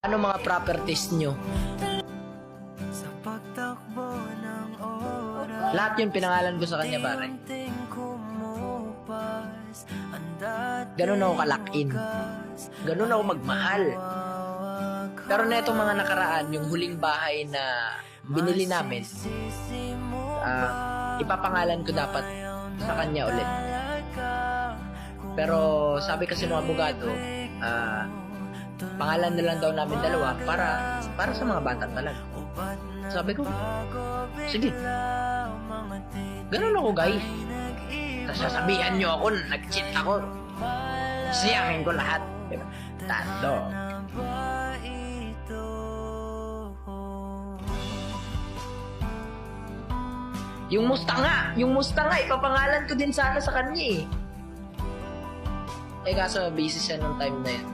Ano mga properties nyo? Lahat yun pinangalan ko sa kanya, pare. Ganun ako kalakin. Ganun ako magmahal. Pero na itong mga nakaraan, yung huling bahay na binili namin, ipapangalan ko dapat sa kanya ulit. Pero sabi kasi ng abogado, pangalan na lang daw namin dalawa para sa mga bata talaga. Sabi ko, sige. Ganun ako, guys. Tapos sasabihan nyo ako, nag-cheat ako. Siyakin ko lahat. Diba? Tando. Yung Mustang nga, ipapangalan ko din sana sa kanya eh. Eh kaso busy siya nung time na yun.